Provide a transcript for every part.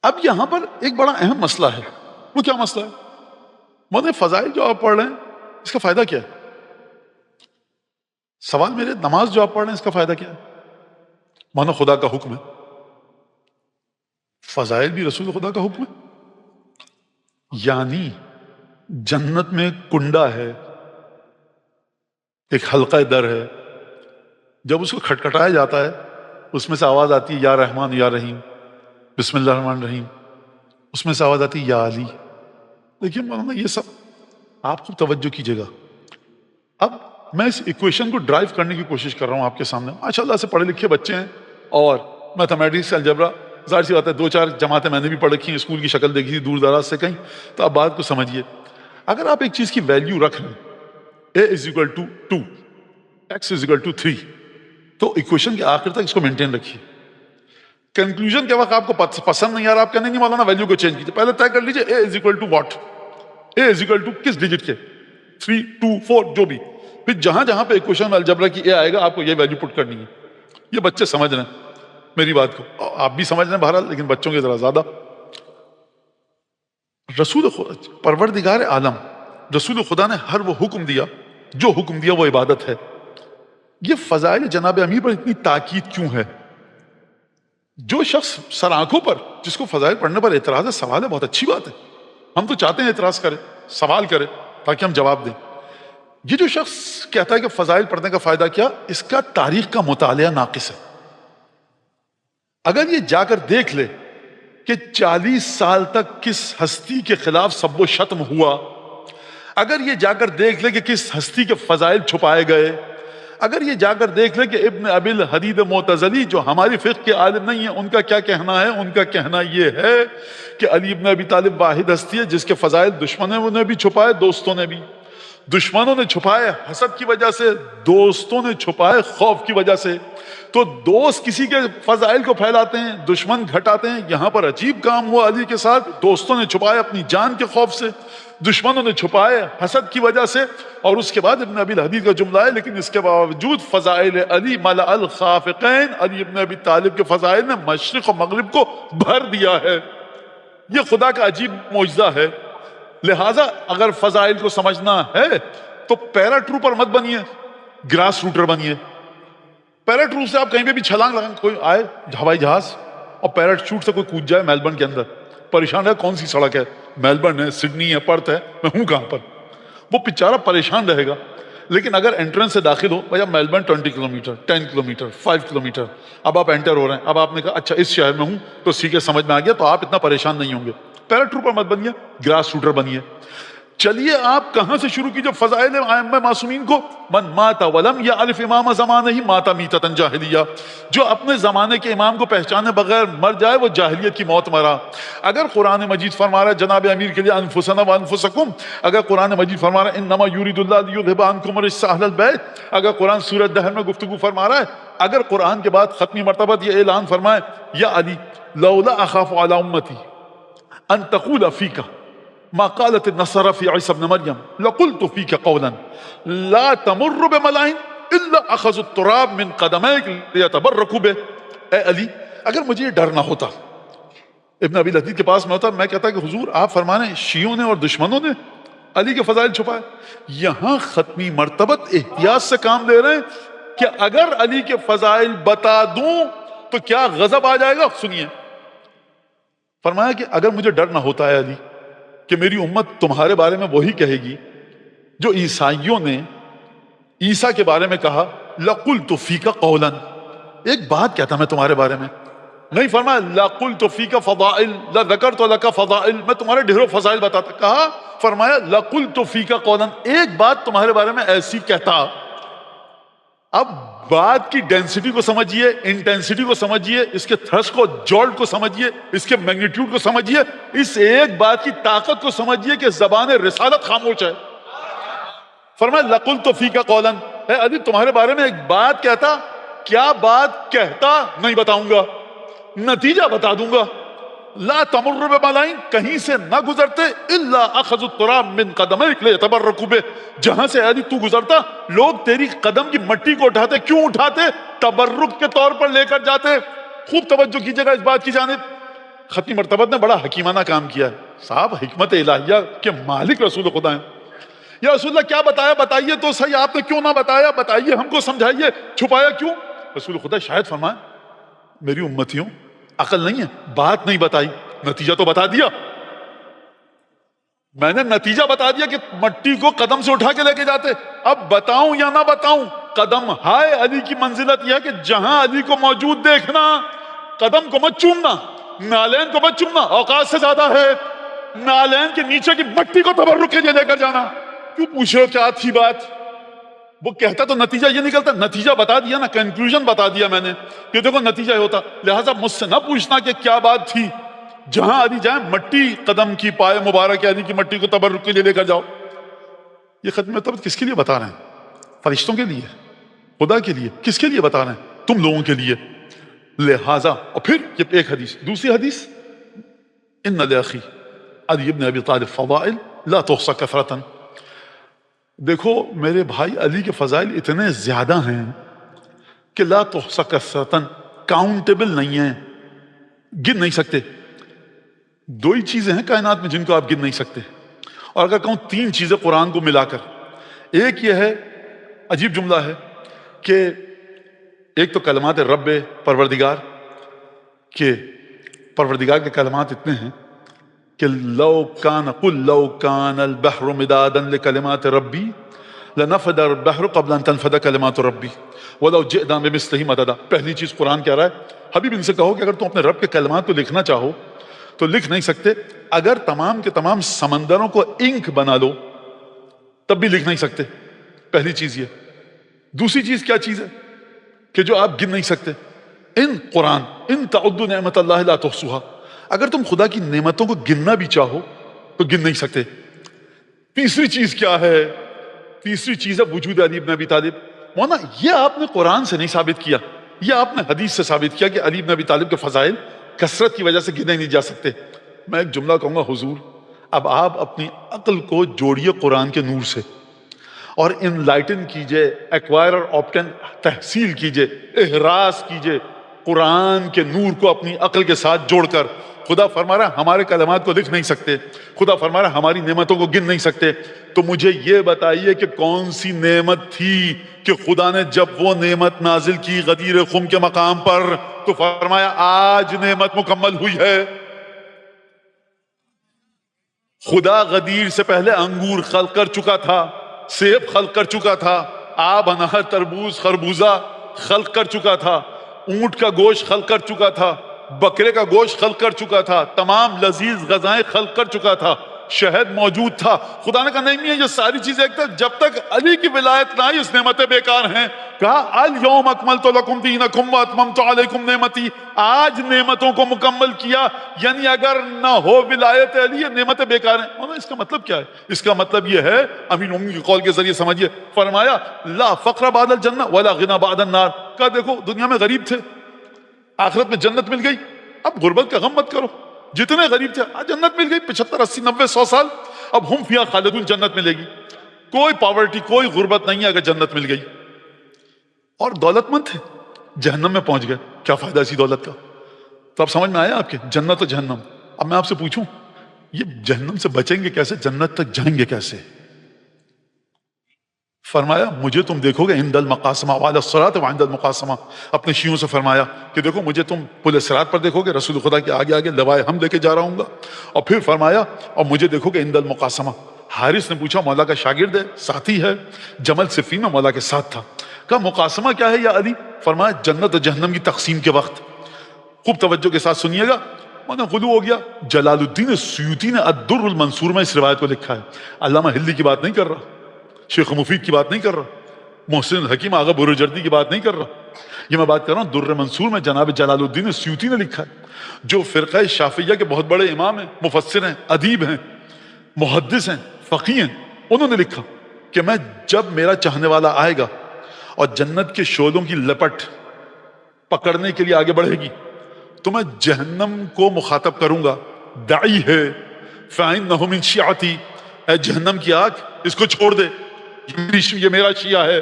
اب یہاں پر ایک بڑا اہم مسئلہ ہے. وہ کیا مسئلہ ہے؟ مطلب فضائل جو آپ پڑھ رہے ہیں اس کا فائدہ کیا ہے؟ سوال میرے نماز جو آپ پڑھ رہے ہیں اس کا فائدہ کیا ہے؟ مانو خدا کا حکم ہے، فضائل بھی رسول خدا کا حکم ہے. یعنی جنت میں کنڈا ہے، ایک حلقہ در ہے، جب اس کو کھٹکھٹایا جاتا ہے اس میں سے آواز آتی ہے یا رحمان یا رحیم، بسم اللہ الرحمن الرحیم. اس میں سے آواز آتی ہے یا علی. دیکھیے مولانا یہ سب آپ خوب توجہ کیجیے گا. اب میں اس ایکویشن کو ڈرائیو کرنے کی کوشش کر رہا ہوں آپ کے سامنے. ماشاءاللہ سے پڑھے لکھے بچے ہیں اور میتھمیٹکس الجبرا ظاہر سی بات ہے 2-4 جماعتیں میں نے بھی پڑھ رکھی ہیں، اسکول کی شکل دیکھی تھی دور دراز سے کہیں. تو آپ بات کو سمجھیے، اگر آپ ایک چیز کی ویلیو رکھ لیں a=2 x=3 تو ایکویشن کے آخر تک اس کو مینٹین رکھیے. کنکلوژن کے وقت آپ کو پسند نہیں آ رہا، آپ کہنے نہیں مولانا ویلیو کو چینج کیجیے. پہلے طے کر لیجیے a=what، a= کس ڈیجٹ کے، 3 2 4 جو بھی. پھر جہاں جہاں پہ ایکویشن الجبرا کی اے آئے گا آپ کو یہ ویلیو پٹ کرنی ہے. یہ بچے سمجھ رہے ہیں میری بات کو، آپ بھی سمجھ رہے ہیں بہرحال، لیکن بچوں کی ذرا زیادہ. رسول پروردگار عالم رسول خدا نے ہر وہ حکم دیا، جو حکم دیا وہ عبادت ہے. یہ فضائل جناب امیر پر اتنی تاکید کیوں ہے؟ جو شخص سر آنکھوں پر جس کو فضائل پڑھنے پر اعتراض ہے، سوال ہے، بہت اچھی بات ہے، ہم تو چاہتے ہیں اعتراض کرے، سوال کرے تاکہ ہم جواب دیں. یہ جو شخص کہتا ہے کہ فضائل پڑھنے کا فائدہ کیا، اس کا تاریخ کا مطالعہ ناقص ہے. اگر یہ جا کر دیکھ لے کہ 40 سال تک کس ہستی کے خلاف سب و شتم ہوا، اگر یہ جا کر دیکھ لے کہ کس ہستی کے فضائل چھپائے گئے، اگر یہ جا کر دیکھ لے کہ ابن ابی الحدید معتزلی جو ہماری فقہ کے عالم نہیں ہیں ان کا کیا کہنا ہے، ان کا کہنا یہ ہے کہ علی ابن ابی طالب واحد ہستی ہے جس کے فضائل دشمنوں نے بھی چھپائے، دوستوں نے بھی. دشمنوں نے چھپائے حسد کی وجہ سے، دوستوں نے چھپائے خوف کی وجہ سے. تو دوست کسی کے فضائل کو پھیلاتے ہیں، دشمن گھٹاتے ہیں. یہاں پر عجیب کام ہوا علی کے ساتھ، دوستوں نے چھپائے اپنی جان کے خوف سے، دشمنوں نے چھپائے حسد کی وجہ سے. اور اس کے بعد ابن ابی الحدید کا جملہ ہے لیکن اس کے باوجود فضائل علی ملأ الخافقین، علی ابن ابی طالب کے فضائل نے مشرق و مغرب کو بھر دیا ہے. یہ خدا کا عجیب معجزہ ہے. لہٰذا اگر فضائل کو سمجھنا ہے تو پیرا ٹروپر مت بنیے، گراس روٹر بنیے. پیرٹ روٹ سے آپ کہیں پہ بھی چھلانگ لگائیں، کوئی آئے ہوائی جہاز اور پیرٹ شوٹ سے کوئی کود جائے میلبرن کے اندر، پریشان ہے کون سی سڑک ہے، میلبرن ہے، سڈنی ہے، پرتھ ہے، میں ہوں کہاں پر، وہ بیچارہ پریشان رہے گا. لیکن اگر انٹرنس سے داخل ہو، بھیا میلبرن 20 کلومیٹر، 10 کلومیٹر، 5 کلومیٹر، اب آپ انٹر ہو رہے ہیں، اب آپ نے کہا اچھا اس شہر میں ہوں تو سیکھے سمجھ میں آ گیا، تو آپ اتنا پریشان نہیں ہوں گے. پیرٹ ٹروپر مت بنیے، گراس روٹر بنیے. چلیے آپ کہاں سے شروع کیجئے فضائل ائمہ معصومین کو؟ من مات ولم یعرف امام زمانہ ہی مات میتۃ جاہلیہ، جو اپنے زمانے کے امام کو پہچانے بغیر مر جائے وہ جاہلیت کی موت مرا. اگر قرآن مجید فرما رہا ہے جناب امیر کے لیے انفسنا وانفسکم، اگر قرآن مجید فرما رہا ہے انما یرید اللہ لیذھب عنکم الرجس اہل البیت، اگر قرآن سورۃ دہر میں گفتگو فرما رہا ہے، اگر قرآن کے بعد ختمی مرتبہ یہ اعلان فرمائے یا علی لولا اخاف علی امتی ان تقول فیک ما قالت النصارى في عيسى ابن مريم لقلت فيك قولا لا تمر بملائن الا اخذوا التراب من قدميك ليتبركوا به. اے علی اگر مجھے یہ ڈر نہ ہوتا، ابن ابی الحدید کے پاس میں ہوتا، میں کہتا کہ حضور آپ فرمانے شیعوں نے اور دشمنوں نے علی کے فضائل چھپائے. یہاں ختمی مرتبت احتیاط سے کام لے رہے ہیں کہ اگر علی کے فضائل بتا دوں تو کیا غضب آ جائے گا. سنیے، فرمایا کہ اگر مجھے ڈر نہ ہوتا ہے علی کہ میری امت تمہارے بارے میں وہی کہے گی جو عیسائیوں نے عیسیٰ کے بارے میں کہا، لَقُلْتُ فِيكَ قَوْلًا، ایک بات کہتا میں تمہارے بارے میں. نہیں فرمایا لَقُلْتُ فِيكَ فَضَائِل لَذَكَرْتُ لَكَ فَضَائِل، میں تمہارے ڈھیروں فضائل بتاتا. کہا فرمایا لَقُلْتُ فِيكَ قَوْلًا، ایک بات تمہارے بارے میں ایسی کہتا. اب بات کی ڈینسٹی کو سمجھیے، انٹینسٹی کو سمجھیے، اس کے تھرسٹ کو، جولٹ کو سمجھیے، اس کے میگنیٹیوڈ کو سمجھیے، اس ایک بات کی طاقت کو سمجھیے کہ زبان رسالت خاموش ہے. فرمایا لَقُلْتُ فِيكَ قَوْلًا، اے علی تمہارے بارے میں ایک بات کہتا. کیا بات کہتا؟ نہیں بتاؤں گا، نتیجہ بتا دوں گا. لا تمر بملائن، کہیں سے نہ گزرتے، الا اخذوا التراب من قدمیک لیتبرکوا بہ، جہاں سے علی تو گزرتا لوگ تیری قدم کی مٹی کو اٹھاتے. کیوں اٹھاتے؟ تبرک کے طور پر لے کر جاتے. خوب توجہ کیجیے گا اس بات کی جانب. ختمی مرتبت نے بڑا حکیمانہ کام کیا ہے. صاحب حکمت الہیہ کے مالک رسول خدا ہیں. یا رسول اللہ کیا بتایا؟ بتائیے تو صحیح، آپ نے کیوں نہ بتایا؟ بتائیے، ہم کو سمجھائیے، چھپایا کیوں؟ رسول خدا شاید فرمائے میری امتیوں عقل نہیں ہے، بات نہیں بتائی، نتیجہ تو بتا دیا. میں نے نتیجہ بتا دیا کہ مٹی کو قدم سے اٹھا کے لے کے جاتے. اب بتاؤں یا نہ بتاؤں؟ قدم ہائے علی کی منزلت یہ ہے کہ جہاں علی کو موجود دیکھنا، قدم کو مت چومنا، نالین کو مت چومنا، اوقات سے زیادہ ہے. نالین کے نیچے کی مٹی کو تبرک کے لیے لے کر جانا. کیوں پوچھ رہے ہو کیا تھی بات؟ وہ کہتا تو نتیجہ یہ نکلتا. نتیجہ بتا دیا نا، کنکلوژن بتا دیا میں نے کہ دیکھو نتیجہ یہ ہوتا. لہٰذا مجھ سے نہ پوچھنا کہ کیا بات تھی. جہاں علی جائیں مٹی قدم کی، پائے مبارک علی کی مٹی کو تبرک کے لیے لے کر جاؤ. یہ ختم مرتبت کس کے لیے بتا رہے ہیں؟ فرشتوں کے لیے، خدا کے لیے. کس کے لیے بتا رہے ہیں؟ تم لوگوں کے لیے. لہٰذا اور پھر یہ ایک حدیث. دوسری حدیث، ان لاخی علی ابن ابی طالب فضائل لا تحصى کثرة. دیکھو میرے بھائی علی کے فضائل اتنے زیادہ ہیں کہ لا تحصى کثرة، کاؤنٹیبل نہیں ہیں، گن نہیں سکتے. دو ہی چیزیں ہیں کائنات میں جن کو آپ گن نہیں سکتے. اور اگر کہوں تین چیزیں قرآن کو ملا کر، ایک یہ ہے، عجیب جملہ ہے کہ ایک تو کلمات رب پروردگار، کہ پروردگار کے کلمات اتنے ہیں کہ قل لو کان البحر مدادا لکلمات ربی لنفد البحر قبل ان تنفد کلمات ربی ولو جئنا بمثلہ مددا. پہلی چیز قرآن کہہ رہا ہے حبیب ان سے کہو کہ اگر تم اپنے رب کے کلمات کو لکھنا چاہو تو لکھ نہیں سکتے. اگر تمام کے تمام سمندروں کو انک بنا لو تب بھی لکھ نہیں سکتے. پہلی چیز یہ. دوسری چیز کیا چیز ہے کہ جو آپ گن نہیں سکتے. ان قرآن ان تعدوا نعمت اللہ لا تحصوها، اگر تم خدا کی نعمتوں کو گننا بھی چاہو تو گن نہیں سکتے. تیسری چیز کیا ہے؟ تیسری چیز ہے وجود علی ابن ابی طالب. مولانا یہ آپ نے قرآن سے نہیں ثابت کیا، یہ آپ نے حدیث سے ثابت کیا کہ علی ابن ابی طالب کے فضائل کثرت کی وجہ سے گنے نہیں جا سکتے. میں ایک جملہ کہوں گا، حضور اب آپ اپنی عقل کو جوڑیے قرآن کے نور سے اور انلائٹن کیجئے، ایکوائر اور آپٹن تحصیل کیجئے، احراز کیجئے قرآن کے نور کو اپنی عقل کے ساتھ جوڑ کر. خدا فرما رہا ہے ہمارے کلمات کو لکھ نہیں سکتے، خدا فرما رہا ہے ہماری نعمتوں کو گن نہیں سکتے. تو مجھے یہ بتائیے کہ کون سی نعمت تھی کہ خدا نے جب وہ نعمت نازل کی غدیر خم کے مقام پر تو فرمایا آج نعمت مکمل ہوئی ہے. خدا غدیر سے پہلے انگور خلق کر چکا تھا، سیب خلق کر چکا تھا، آب انہر تربوز خربوزہ خلق کر چکا تھا، اونٹ کا گوشت خلق کر چکا تھا، بکرے کا گوشت خلق کر چکا تھا، تمام لذیذ غذائیں خلق کر چکا تھا، شہد موجود تھا. خدا نے کہا نہیں ہے یہ ساری چیزیں ایک طرف، جب تک علی کی ولایت نہ آئی اس نعمتیں بیکار ہیں. کہا الیوم اکملت لکم دینکم واتممت علیکم نعمتی، آج نعمتوں کو مکمل کیا. یعنی اگر نہ ہو ولایت علی یہ نعمتیں بیکار ہیں. اس کا مطلب کیا ہے؟ اس کا مطلب یہ ہے، امین امی کے قول کے ذریعے سمجھیے، فرمایا لا فقر بعد الجنہ ولا غنى بعد النار. کہا دیکھو دنیا میں غریب تھے، آخرت میں جنت مل گئی، اب غربت کا غم مت کرو. جتنے غریب تھے جنت مل گئی، 75 80 90 100 سال، اب ہم فیہا خالدون، جنت ملے گی. کوئی پاورٹی کوئی غربت نہیں ہے اگر جنت مل گئی. اور دولت مند تھے جہنم میں پہنچ گئے، کیا فائدہ اسی دولت کا؟ تو اب سمجھ میں آیا آپ کے جنت و جہنم. اب میں آپ سے پوچھوں یہ جہنم سے بچیں گے کیسے، جنت تک جائیں گے کیسے؟ فرمایا مجھے تم دیکھو گے عند المقاسمہ وعلی الصراط وعند المقاسمہ. اپنے شیعوں سے فرمایا کہ دیکھو مجھے تم پل صراط پر دیکھو گے، رسول خدا کے آگے آگے لوائے ہم لے کے جا رہا ہوں گا. اور پھر فرمایا اور مجھے دیکھو گے عند المقاسمہ. حارث نے پوچھا مولا کا شاگرد ہے، ساتھی ہے، جمل صفین میں مولا کے ساتھ تھا. کہا مقاسمہ کیا ہے یا علی؟ فرمایا جنت و جہنم کی تقسیم کے وقت. خوب توجہ کے ساتھ سنیے گا، میں غلو ہو گیا. جلال الدین سیوطی نے الدر المنصور میں اس روایت کو لکھا ہے. علامہ ہلی کی بات نہیں کر رہا، شیخ مفید کی بات نہیں کر رہا، محسن الحکیم آغا بروجردی کی بات نہیں کر رہا. یہ میں بات کر رہا ہوں در منصور میں جناب جلال الدین سیوطی نے لکھا ہے، جو فرقہ شافعیہ کے بہت بڑے امام ہیں، مفسر ہیں، ادیب ہیں، محدث ہیں، فقیہ ہیں. انہوں نے لکھا کہ میں جب میرا چاہنے والا آئے گا اور جنت کے شعلوں کی لپٹ پکڑنے کے لیے آگے بڑھے گی تو میں جہنم کو مخاطب کروں گا، داعی ہے فَإِنَّهُ مِنْ شِيعَتِي، اے جہنم کی آگ اس کو چھوڑ دے، یہ میرا شیعہ ہے.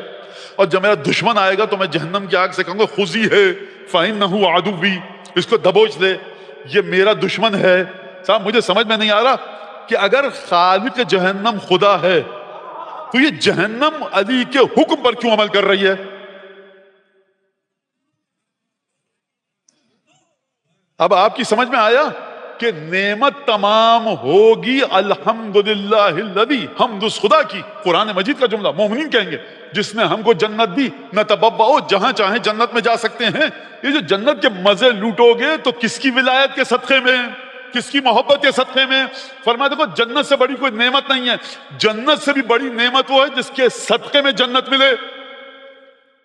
اور جب میرا دشمن آئے گا تو میں جہنم کی آگ سے کہوں گا خزی ہے فَإِنَّهُ عَدُوِّي، اس کو دبوچ دے، یہ میرا دشمن ہے. صاحب مجھے سمجھ میں نہیں آ رہا کہ اگر خالق جہنم خدا ہے تو یہ جہنم علی کے حکم پر کیوں عمل کر رہی ہے؟ اب آپ کی سمجھ میں آیا کہ نعمت تمام ہوگی الحمدللہ الذی، حمد اس خدا کی. قرآن مجید کا جملہ مومنین کہیں گے جس نے ہم کو جنت دی. نتبوأ، جہاں چاہیں جنت میں جا سکتے ہیں. یہ جو جنت کے مزے لوٹو گے تو کس کی ولایت کے صدقے میں، کس کی محبت کے صدقے میں؟ فرمایا دیکھو جنت سے بڑی کوئی نعمت نہیں ہے. جنت سے بھی بڑی نعمت وہ ہے جس کے صدقے میں جنت ملے.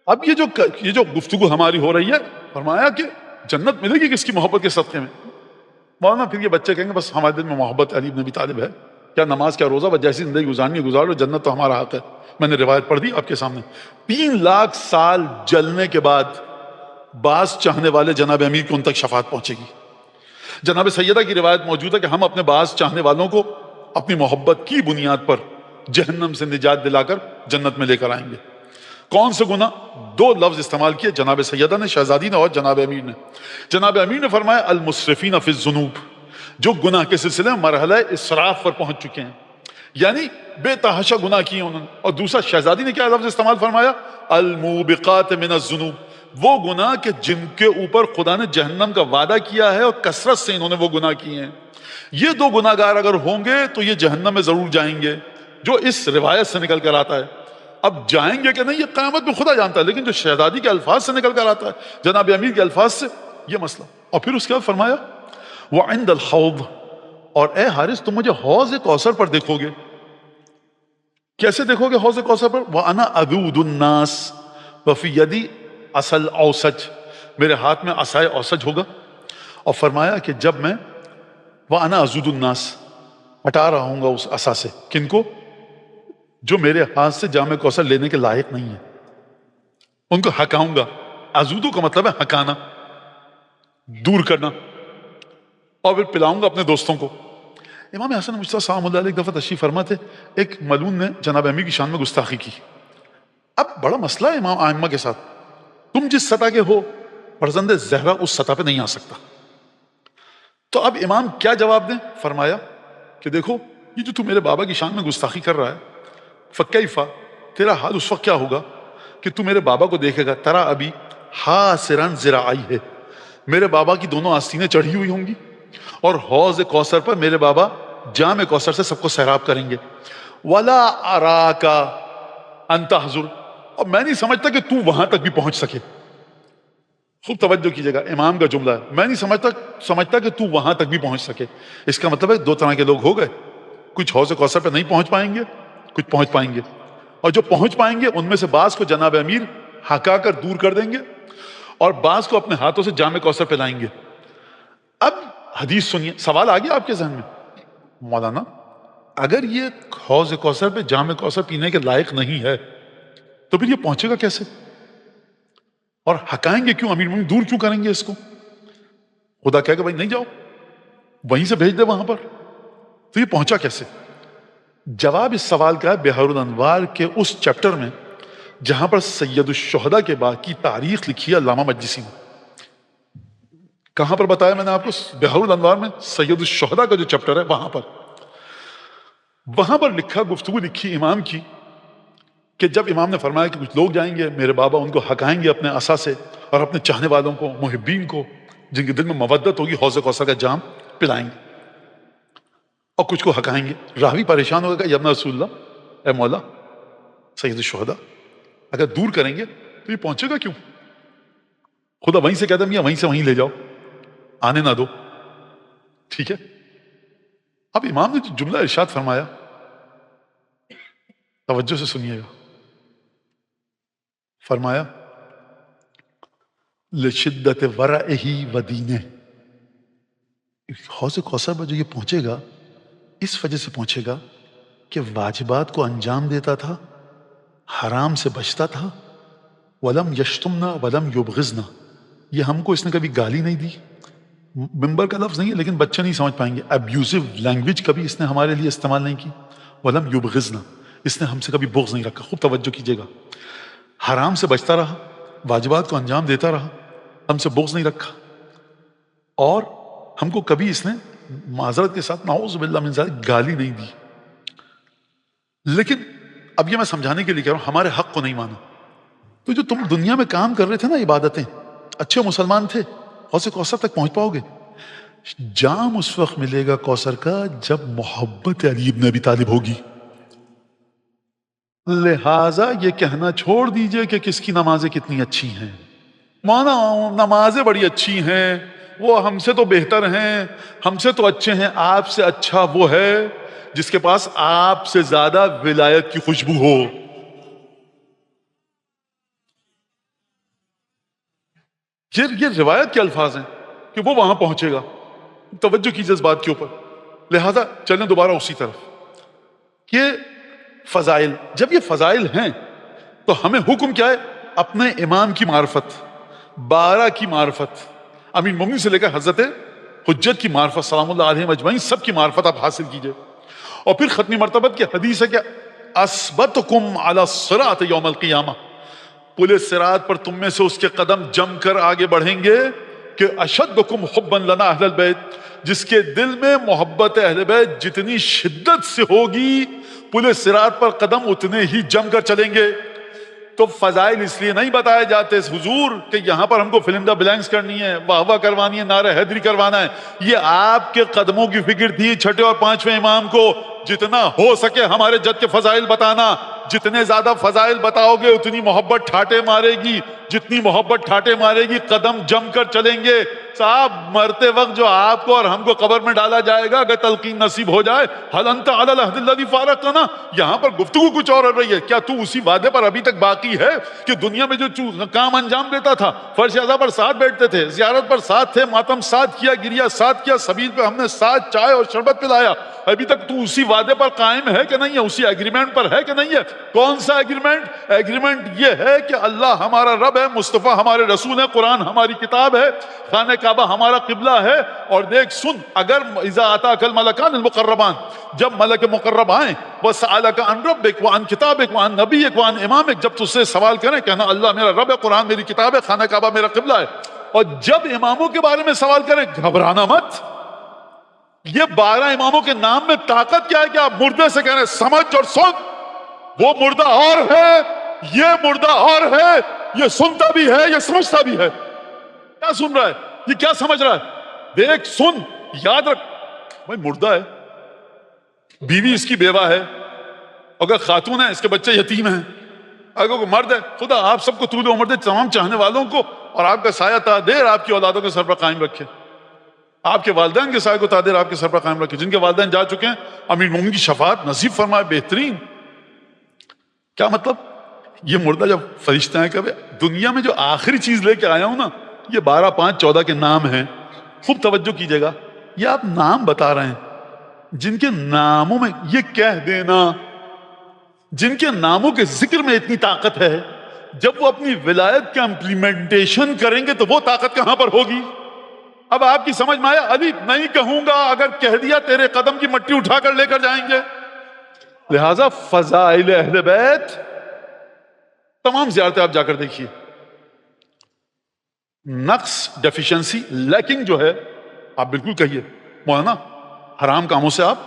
اب یہ جو گفتگو ہماری ہو رہی ہے، فرمایا کہ جنت ملے گی کس کی محبت کے صدقے میں. مولانا پھر یہ بچے کہیں گے بس ہمارے دل میں محبت علی بن ابی طالب ہے، کیا نماز کیا روزہ، بس جیسی زندگی گزارنی گزار لو، جنت تو ہمارا حق ہے. میں نے روایت پڑھ دی آپ کے سامنے. 3 لاکھ سال جلنے کے بعد بعض چاہنے والے جناب امیر کو ان تک شفاعت پہنچے گی. جناب سیدہ کی روایت موجود ہے کہ ہم اپنے بعض چاہنے والوں کو اپنی محبت کی بنیاد پر جہنم سے نجات دلا کر جنت میں لے کر آئیں گے. کون سے گناہ؟ 2 لفظ استعمال کیے جناب سیدہ نے، شہزادی نے اور جناب امیر نے. جناب امیر نے فرمایا المسرفین فی الذنوب، جو گناہ کے سلسلے میں مرحلہ اسراف پر پہنچ چکے ہیں، یعنی بے تحاشا گناہ کیے انہوں نے. اور دوسرا شہزادی نے کیا لفظ استعمال فرمایا؟ الموبقات من الذنوب، وہ گناہ کہ جن کے اوپر خدا نے جہنم کا وعدہ کیا ہے اور کثرت سے انہوں نے وہ گناہ کیے ہیں. یہ 2 گناہگار اگر ہوں گے تو یہ جہنم میں ضرور جائیں گے، جو اس روایت سے نکل کر آتا ہے. اب جائیں گے کہ نہیں یہ قیامت میں خدا جانتا ہے، لیکن جو شہزادی کے الفاظ سے نکل کر آتا ہے، جناب امیر کے الفاظ سے، یہ مسئلہ. اور پھر اس کے بعد فرمایا وعند الحوض، اور اے حارث تم مجھے حوض کوثر پر دیکھو گے. کیسے دیکھو گے حوض کوثر پر؟ وانا اذود الناس وفی یدی عصا الاوسج، میرے ہاتھ میں عصا اوسج ہوگا. اور فرمایا کہ جب میں وانا اذود الناس، ہٹا رہا ہوں گا اس عصا سے، کن کو؟ جو میرے ہاتھ سے جام کوثر لینے کے لائق نہیں ہے، ان کو ہکاؤں گا. ازودو کا مطلب ہے ہکانا، دور کرنا. اور پھر پلاؤں گا اپنے دوستوں کو. امام حسن مجتبی سلام اللہ علیہ ایک دفعہ تشریف فرما تھے، ایک ملعون نے جناب امیر کی شان میں گستاخی کی. اب بڑا مسئلہ ہے امام ائمہ کے ساتھ، تم جس سطح کے ہو فرزند زہرا اس سطح پہ نہیں آ سکتا. تو اب امام کیا جواب دیں؟ فرمایا کہ دیکھو یہ جو تو میرے بابا کی شان میں گستاخی کر رہا ہے، فکیفا، تیرا حال اس وقت کیا ہوگا کہ تو میرے بابا کو دیکھے گا، ترا ابھی حاسرن ذراعی ہے، میرے بابا کی دونوں آستینیں چڑھی ہوئی ہوں گی، اور حوض کوثر پر میرے بابا جام کوثر سے سب کو سیراب کریں گے. ولا اراکا ان تحضر، اور میں نہیں سمجھتا کہ تو وہاں تک بھی پہنچ سکے. خوب توجہ کیجیے گا، امام کا جملہ ہے، میں نہیں سمجھتا کہ تو وہاں تک بھی پہنچ سکے. اس کا مطلب ہے 2 طرح کے لوگ ہو گئے، کچھ حوض کوثر پہ نہیں پہنچ پائیں گے، کچھ پہنچ پائیں گے. اور جو پہنچ پائیں گے ان میں سے بعض کو جناب امیر ہکا کر دور کر دیں گے، اور بعض کو اپنے ہاتھوں سے جام کوثر پلائیں گے. اب حدیث سنیے. سوال آ گیا آپ کے ذہن میں، مولانا اگر یہ حوض کوثر پہ جام کوثر پینے کے لائق نہیں ہے تو پھر یہ پہنچے گا کیسے؟ اور ہکائیں گے کیوں؟ امیر مومنین دور کیوں کریں گے اس کو؟ خدا کہے گا بھائی نہیں جاؤ، وہیں سے بھیج دے وہاں پر. تو یہ پہنچا کیسے؟ جواب اس سوال کا ہے بحر الانوار کے اس چیپٹر میں جہاں پر سید الشہداء کے بعد کی تاریخ لکھی ہے علامہ مجلسی نے. کہاں پر بتایا میں نے آپ کو؟ بحر الانوار میں سید الشہداء کا جو چیپٹر ہے وہاں پر لکھا، گفتگو لکھی امام کی، کہ جب امام نے فرمایا کہ کچھ لوگ جائیں گے میرے بابا ان کو ہکائیں گے اپنے عصا سے، اور اپنے چاہنے والوں کو، محبین کو جن کے دل میں مودت ہوگی، حوض کوثر کا جام پلائیں گے، اور کچھ کو ہکائیں گے. راوی پریشان ہوگا کہ یا ابن رسول اللہ، اے مولا سید الشہداء اگر دور کریں گے تو یہ پہنچے گا کیوں؟ خدا وہیں سے کہتا میاں وہیں سے وہیں لے جاؤ، آنے نہ دو. ٹھیک ہے. اب امام نے جو جملہ ارشاد فرمایا توجہ سے سنیے گا. فرمایا لشدت ورعہ و دینہ، حوض کوثر پر جو یہ پہنچے گا اس وجہ سے پہنچے گا کہ واجبات کو انجام دیتا تھا، حرام سے بچتا تھا. ولم یشتمنا ولم یبغضنا، یہ ہم کو اس نے کبھی گالی نہیں دی، ممبر کا لفظ نہیں ہے لیکن بچے نہیں سمجھ پائیں گے، ابیوزو لینگویج کبھی اس نے ہمارے لیے استعمال نہیں کی. ولم یبغضنا، اس نے ہم سے کبھی بغض نہیں رکھا. خوب توجہ کیجیے گا، حرام سے بچتا رہا، واجبات کو انجام دیتا رہا، ہم سے بغض نہیں رکھا، اور ہم کو کبھی اس نے معذرت کے ساتھ نعوذ باللہ من ذالک گالی نہیں دی، لیکن اب یہ میں سمجھانے کے لیے کہہ رہا ہوں ہمارے حق کو نہیں مانا. تو جو تم دنیا میں کام کر رہے تھے نا، عبادتیں، اچھے مسلمان تھے، حوض کوثر تک پہنچ پاؤ گے؟ جام اس وقت ملے گا کوثر کا جب محبت علی ابن ابی طالب ہوگی. لہٰذا یہ کہنا چھوڑ دیجئے کہ کس کی نمازیں کتنی اچھی ہیں. مانا نمازیں بڑی اچھی ہیں، وہ ہم سے تو بہتر ہیں، ہم سے تو اچھے ہیں. آپ سے اچھا وہ ہے جس کے پاس آپ سے زیادہ ولایت کی خوشبو ہو. یہ روایت کے الفاظ ہیں کہ وہ وہاں پہنچے گا. توجہ کیجیے اس بات کے اوپر. لہذا چلیں دوبارہ اسی طرف کہ فضائل، جب یہ فضائل ہیں تو ہمیں حکم کیا ہے؟ اپنے امام کی معرفت، 12 کی معرفت، امیر مومنین سے لے کر حضرت حجت کی معرفت سلام اللہ علیہم اجمعین، سب کی معرفت آپ حاصل کیجئے. اور پھر ختمی مرتبت کی حدیث ہے کہ اسبتکم علی الصراط یوم القیامہ، پل صراط پر تم میں سے اس کے قدم جم کر آگے بڑھیں گے کہ اشدکم حبا لنا اہل البیت، جس کے دل میں محبت اہل بیت جتنی شدت سے ہوگی پل صراط پر قدم اتنے ہی جم کر چلیں گے. تو فضائل اس لیے نہیں بتائے جاتے حضور کہ یہاں پر ہم کو فلم دا بلینکس کرنی ہے، واہ واہ کروانی ہے، نعرہ حیدری کروانا ہے. یہ آپ کے قدموں کی فکر تھی چھٹے اور پانچویں امام کو جتنا ہو سکے ہمارے جد کے فضائل بتانا. جتنے زیادہ فضائل بتاؤ گے اتنی محبت ٹھاٹے مارے گی، جتنی محبت ٹھاٹے مارے گی قدم جم کر چلیں گے. صاحب مرتے وقت جو آپ کو اور ہم کو قبر میں ڈالا جائے گا، اگر تلقین نصیب ہو جائے، هل انت علی العہد الذی فارقتنا، یہاں پر گفتگو کچھ اور ہو رہی ہے. کیا تو اسی وعدے پر ابھی تک باقی ہے کہ دنیا میں جو کام انجام دیتا تھا، فرش اعضاء پر ساتھ بیٹھتے تھے، زیارت پر ساتھ تھے، ماتم ساتھ کیا، گریا ساتھ کیا، سبیل پہ ہم نے ساتھ چائے اور شربت پلایا، ابھی تک تو اسی وعدے پر قائم ہے کہ نہیں ہے؟ اسی ایگریمنٹ پر ہے کہ نہیں ہے؟ کون سا ایگریمنٹ؟ ایگریمنٹ یہ ہے کہ اللہ ہمارا رب ہے، مصطفیٰ ہمارے رسول ہے، قرآن ہماری کتاب ہے، خانہ کعبہ ہمارا قبلہ ہے. اور دیکھ سن، اگر اذا اتاک الملکان المقربان، جب ملک مقرب آئیں، وسألک عن ربک وعن کتابک وعن نبیک وعن امامک، جب تجھ سے سوال کریں کہنا اللہ میرا رب ہے، قرآن میری کتاب ہے، خانہ کعبہ میرا قبلہ ہے. اور جب اماموں کے بارے میں سوال کریں گھبرانا مت. یہ 12 اماموں کے نام میں طاقت کیا ہے کہ آپ مردے سے کہہ رہے ہیں سمجھ اور سن، وہ مردہ اور ہے، یہ مردہ اور ہے، یہ سنتا بھی ہے، یہ سمجھتا بھی ہے. کیا سن رہا ہے؟ یہ کیا سمجھ رہا ہے؟ دیکھ سن، یاد رکھ، بھائی مردہ ہے، بیوی اس کی بیوہ ہے، اگر خاتون ہے اس کے بچے یتیم ہیں، اگر کوئی مرد ہے، خدا آپ سب کو طول عمر دے، تمام چاہنے والوں کو، اور آپ کا سایہ تا دیر آپ کی اولادوں کے سر پر قائم رکھے، آپ کے والدین کے سایہ کو تا دیر آپ کے سر پر قائم رکھے. جن کے والدین جا چکے ہیں امیر مومنین کی شفاعت نصیب فرمائے بہترین. کیا مطلب؟ یہ مردہ جب فرشتہ ہیں کہ دنیا میں جو آخری چیز لے کے آیا ہوں نا، یہ 12 5 14 کے نام ہیں. خوب توجہ کیجئے گا، یہ آپ نام بتا رہے ہیں جن کے ناموں میں یہ کہہ دینا، جن کے ناموں کے ذکر میں اتنی طاقت ہے، جب وہ اپنی ولایت کا امپلیمنٹیشن کریں گے تو وہ طاقت کہاں پر ہوگی؟ اب آپ کی سمجھ میں آیا؟ علی نہیں کہوں گا، اگر کہہ دیا تیرے قدم کی مٹی اٹھا کر لے کر جائیں گے. لہذا فضائل اہل بیت تمام زیارتیں آپ جا کر دیکھیے. نقص، ڈیفیشنسی، لیکنگ جو ہے آپ بالکل کہیے مولانا حرام کاموں سے آپ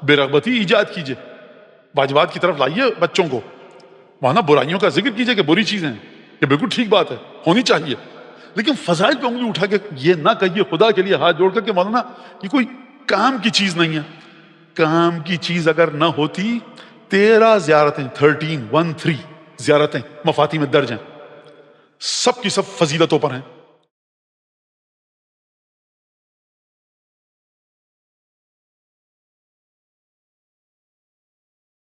بے رغبتی ایجاد کیجئے، واجبات کی طرف لائیے بچوں کو. مولانا برائیوں کا ذکر کیجئے کہ بری چیزیں ہیں، یہ بالکل ٹھیک بات ہے، ہونی چاہیے، لیکن فضائل پہ انگلی اٹھا کے یہ نہ کہیے خدا کے لیے ہاتھ جوڑ کر کہ مولانا یہ کوئی کام کی چیز نہیں ہے. کام کی چیز اگر نہ ہوتی 13 زیارتیں 13 زیارتیں مفاتی میں درج ہیں، سب کی سب فضیلتوں پر ہیں.